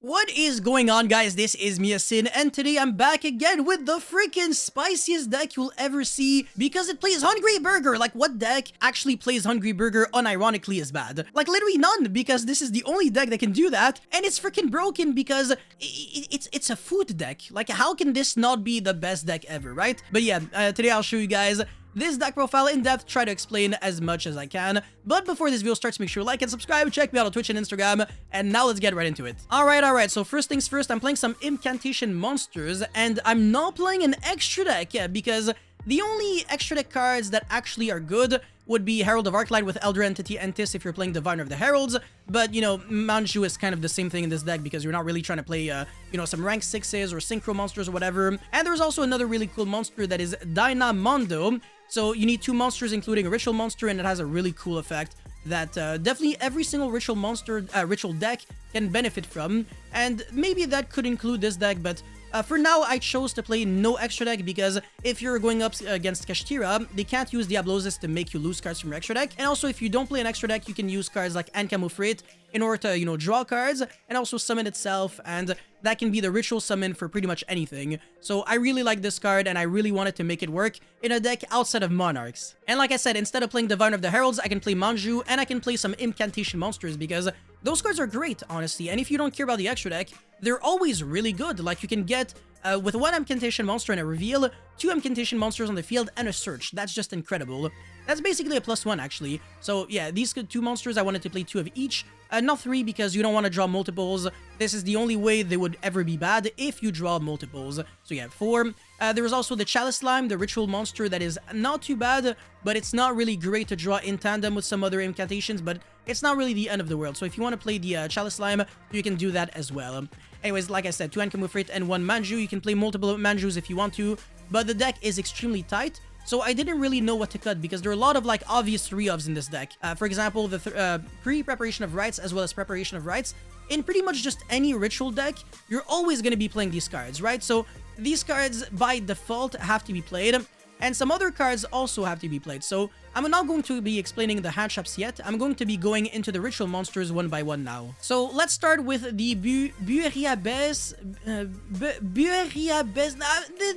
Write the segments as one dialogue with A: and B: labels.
A: What is going on, guys? This is Miasin, and today I'm back again with the freaking spiciest deck you'll ever see because it plays Hungry Burger. Like, what deck actually plays Hungry Burger unironically as bad? Like, literally none, because this is the only deck that can do that, and it's freaking broken because it's a food deck. Like, how can this not be the best deck ever, right? But yeah, today I'll show you guys this deck profile in depth, try to explain as much as I can. But before this video starts, make sure to like and subscribe, check me out on Twitch and Instagram, and now let's get right into it. Alright, so first things first, I'm playing some Incantation Monsters, and I'm not playing an extra deck, because the only extra deck cards that actually are good would be Herald of Arclight with Elder Entity Entis if you're playing Diviner of the Heralds, but, you know, Manju is kind of the same thing in this deck because you're not really trying to play, you know, some rank 6s or Synchro monsters or whatever. And there's also another really cool monster that is Dynamondo, so you need two monsters including a Ritual monster, and it has a really cool effect that definitely every single Ritual monster, Ritual deck can benefit from, and maybe that could include this deck, but for now, I chose to play no extra deck because if you're going up against Kashtira, they can't use Diablosis to make you lose cards from your extra deck. And also, if you don't play an extra deck, you can use cards like Ankamufrate in order to, you know, draw cards and also summon itself. And that can be the Ritual summon for pretty much anything. So I really like this card and I really wanted to make it work in a deck outside of Monarchs. And like I said, instead of playing Diviner of the Heralds, I can play Manju and I can play some Incantation Monsters because those cards are great, honestly, and if you don't care about the extra deck, they're always really good. Like, you can get, with one Incantation Monster and a Reveal, two Incantation Monsters on the field, and a Search. That's just incredible. That's basically a +1, actually. So, yeah, these two monsters, I wanted to play 2 of each. Not 3, because you don't want to draw multiples. This is the only way they would ever be bad, if you draw multiples. So, yeah, 4. There is also the Chalice Slime, the Ritual monster that is not too bad, but it's not really great to draw in tandem with some other incantations, but it's not really the end of the world. So if you want to play the Chalice Slime, you can do that as well. Anyways, like I said, 2 Ankamufrate and 1 Manju. You can play multiple Manjus if you want to, but the deck is extremely tight. So I didn't really know what to cut because there are a lot of like obvious 3-ofs in this deck. For example, the pre-preparation of rights as well as preparation of rights. In pretty much just any Ritual deck, you're always going to be playing these cards, right? So these cards by default have to be played, and some other cards also have to be played. So I'm not going to be explaining the hand traps yet. I'm going to be going into the Ritual monsters one by one now. So let's start with the Bueriabes.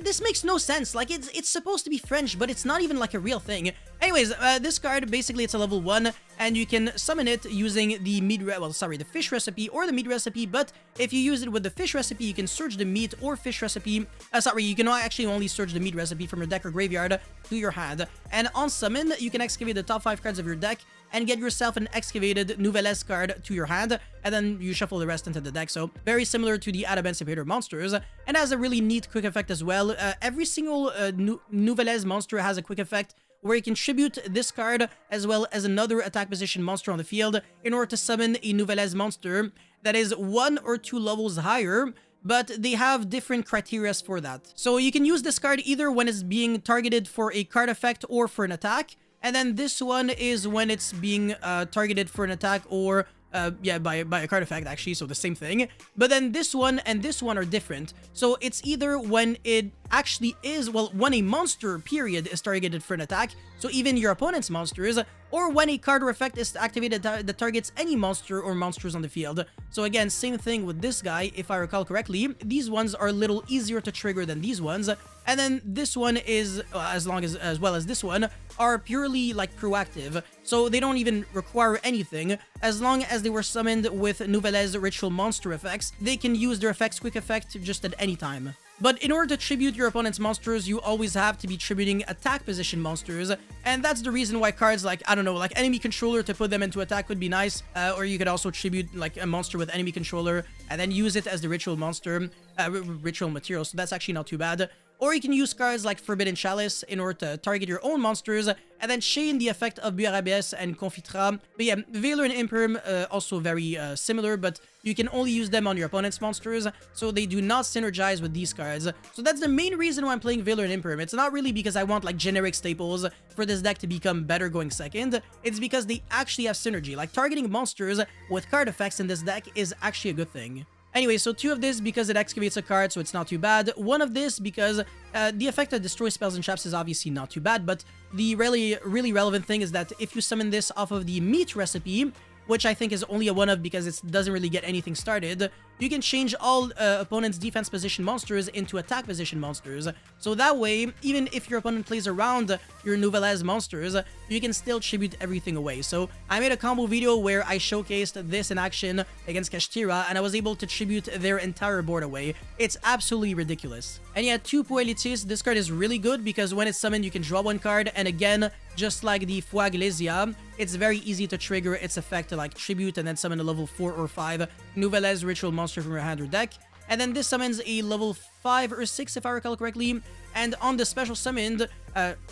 A: This makes no sense. Like, it's supposed to be French, but it's not even like a real thing. Anyways, this card, basically it's a level 1, and you can summon it using the the fish recipe or the meat recipe, but if you use it with the fish recipe, you can search the meat or fish recipe. You can actually only search the meat recipe from your deck or graveyard to your hand. And on summon, you can excavate the top 5 cards of your deck and get yourself an excavated Nouvellez card to your hand, and then you shuffle the rest into the deck. So very similar to the Adamantipator monsters, and has a really neat quick effect as well. Every single Nouvellez monster has a quick effect where you can tribute this card as well as another attack position monster on the field in order to summon a Nouvellez monster that is 1 or 2 levels higher, but they have different criteria for that. So you can use this card either when it's being targeted for a card effect or for an attack, and then this one is when it's being targeted for an attack or by a card effect, actually, so the same thing. But then this one and this one are different. So it's either when it actually is, well, when a monster, period, is targeted for an attack, so even your opponent's monsters, or when a card or effect is activated that targets any monster or monsters on the field. So again, same thing with this guy, if I recall correctly. These ones are a little easier to trigger than these ones, and then this one is, as well as this one, are purely like proactive, so they don't even require anything. As long as they were summoned with Nouvellez Ritual monster effects, they can use their effects quick effect just at any time. But in order to tribute your opponent's monsters, you always have to be tributing attack position monsters, and that's the reason why cards like, I don't know, like Enemy Controller to put them into attack would be nice, or you could also tribute like a monster with Enemy Controller and then use it as the Ritual monster, Ritual material, so that's actually not too bad. Or you can use cards like Forbidden Chalice in order to target your own monsters, and then chain the effect of Bueriabes and Confitra. But yeah, Veiler and Imperm, also very similar, but you can only use them on your opponent's monsters, so they do not synergize with these cards. So that's the main reason why I'm playing Veiler and Imperm. It's not really because I want like generic staples for this deck to become better going second. It's because they actually have synergy. Like, targeting monsters with card effects in this deck is actually a good thing. Anyway, so 2 of this because it excavates a card, so it's not too bad. 1 of this because the effect of destroy spells and traps is obviously not too bad, but the really relevant thing is that if you summon this off of the meat recipe, which I think is only a 1-of because it doesn't really get anything started, you can change all opponent's defense position monsters into attack position monsters. So that way, even if your opponent plays around your Nouvellez monsters, you can still tribute everything away. So I made a combo video where I showcased this in action against Kashtira, and I was able to tribute their entire board away. It's absolutely ridiculous. And yeah, 2 Poelitis, this card is really good because when it's summoned, you can draw 1 card, and again, just like the Foi Glacia, it's very easy to trigger its effect to like tribute and then summon a level 4 or 5 Nouvellez ritual monster from your hand or deck. And then this summons a level 5 or 6 if I recall correctly. And on the special summoned,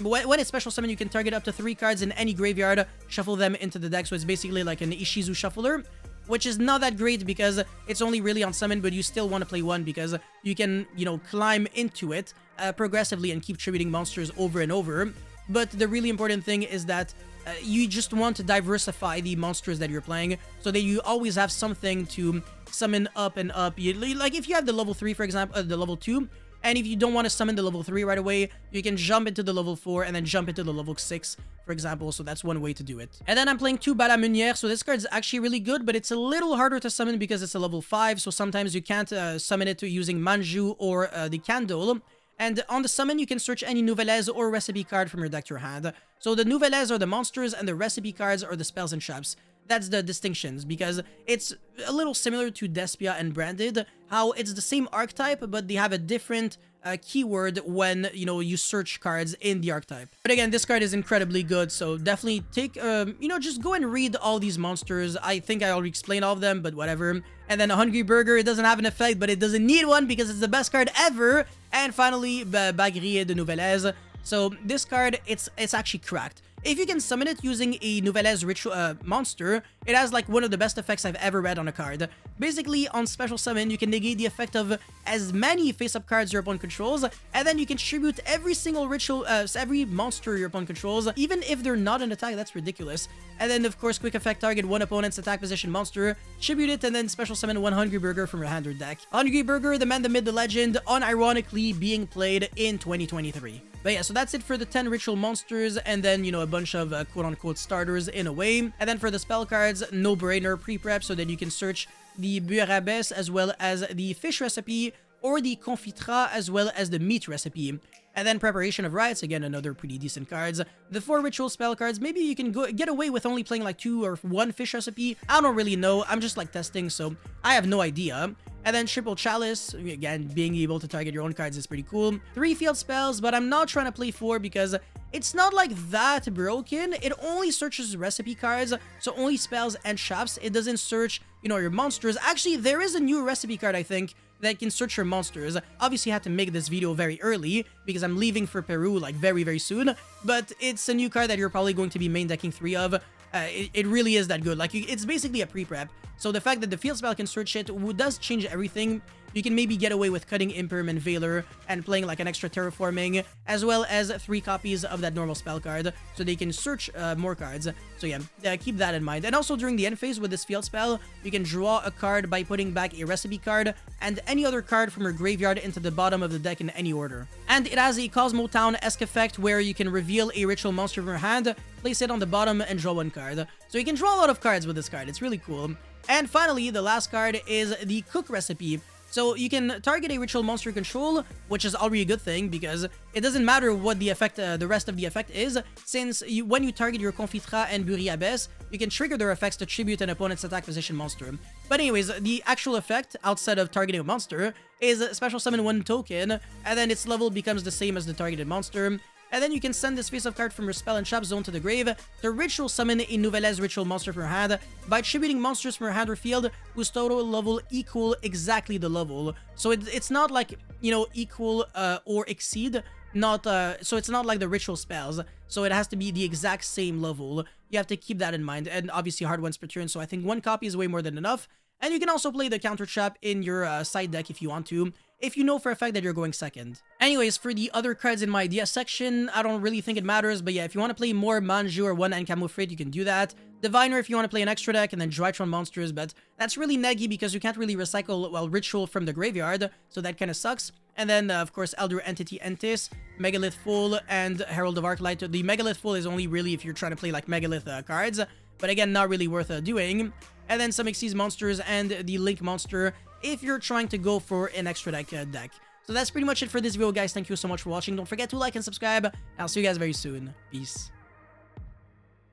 A: when it's special summoned, you can target up to 3 cards in any graveyard, shuffle them into the deck. So it's basically like an Ishizu shuffler, which is not that great because it's only really on summon, but you still want to play one because you can, you know, climb into it progressively and keep tributing monsters over and over. But the really important thing is that you just want to diversify the monsters that you're playing so that you always have something to summon up and up. Like if you have the level 3, for example, the level 2, and if you don't want to summon the level 3 right away, you can jump into the level 4 and then jump into the level 6, for example. So that's one way to do it. And then I'm playing 2 Balamunière. So this card is actually really good, but it's a little harder to summon because it's a level 5. So sometimes you can't summon it using Manju or the Candle. And on the summon, you can search any Nouvellez or recipe card from your deck to your hand. So the Nouvellez are the monsters and the recipe cards are the spells and traps. That's the distinctions, because it's a little similar to Despia and Branded, how it's the same archetype, but they have a different keyword when, you know, you search cards in the archetype. But again, this card is incredibly good, so definitely take, you know, just go and read all these monsters. I think I already explained all of them, but whatever. And then a Hungry Burger, it doesn't have an effect, but it doesn't need one because it's the best card ever. And finally, Bagrier de Nouvellez. So this card, it's actually cracked. If you can summon it using a Nouvellez ritual monster, it has like one of the best effects I've ever read on a card. Basically, on special summon, you can negate the effect of as many face-up cards your opponent controls, and then you can tribute every single ritual, every monster your opponent controls, even if they're not an attack. That's ridiculous. And then, of course, quick effect, target one opponent's attack position monster, tribute it, and then special summon 1 Hungry Burger from your hand or deck. Hungry Burger, the man, the myth, the legend, unironically being played in 2023. But yeah, so that's it for the 10 ritual monsters, and then, you know, a bunch of quote-unquote starters in a way. And then for the spell cards, no-brainer pre-prep so that you can search the Buarabes as well as the fish recipe, or the Confitra as well as the meat recipe. And then Preparation of Rites, again, another pretty decent cards. The 4 ritual spell cards, maybe you can get away with only playing like 2 or 1 fish recipe. I don't really know, I'm just like testing, so I have no idea. And then Triple Chalice, again, being able to target your own cards is pretty cool. 3 field spells, but I'm not trying to play 4 because it's not like that broken. It only searches recipe cards, so only spells and traps. It doesn't search, you know, your monsters. Actually, there is a new recipe card, I think, that can search your monsters. Obviously, I had to make this video very early because I'm leaving for Peru like very soon, but it's a new card that you're probably going to be main decking 3 of. It really is that good. Like, it's basically a pre-prep. So the fact that the field spell can search it does change everything. You can maybe get away with cutting Imperm and Veiler and playing like an extra terraforming, as well as 3 copies of that normal spell card, so they can search more cards. So yeah, keep that in mind. And also during the end phase with this field spell, you can draw a card by putting back a recipe card and any other card from your graveyard into the bottom of the deck in any order. And it has a Cosmo Town-esque effect where you can reveal a ritual monster from your hand, place it on the bottom, and draw 1 card. So you can draw a lot of cards with this card. It's really cool. And finally, the last card is the Cook recipe. So you can target a ritual monster control, which is already a good thing because it doesn't matter what the effect, the rest of the effect is, since when you target your Confitra and Buarabes, you can trigger their effects to tribute an opponent's attack position monster. But anyways, the actual effect, outside of targeting a monster, is special summon 1 token, and then its level becomes the same as the targeted monster. And then you can send this face-up card from your spell and trap zone to the grave to ritual summon a Nouvellez ritual monster from your hand by tributing monsters from your hand or field whose total level equal exactly the level. So it's not like, you know, equal or exceed, so it's not like the ritual spells. So it has to be the exact same level. You have to keep that in mind, and obviously hard ones per turn. So I think 1 copy is way more than enough. And you can also play the counter trap in your side deck if you want to, if you know for a fact that you're going second. Anyways, for the other cards in my idea section, I don't really think it matters, but yeah, if you want to play more Manju or 1 Encamouflate, you can do that. Diviner if you want to play an extra deck, and then Drytron monsters, but that's really neggy because you can't really recycle, well, Ritual from the graveyard, so that kind of sucks. And then, of course, Elder Entity Entis, Megalith Full, and Herald of Arclight. The Megalith Full is only really if you're trying to play, like, Megalith cards, but again, not really worth doing. And then some Xyz monsters and the Link monster if you're trying to go for an extra deck. So that's pretty much it for this video, guys. Thank you so much for watching. Don't forget to like and subscribe. I'll see you guys very soon. Peace.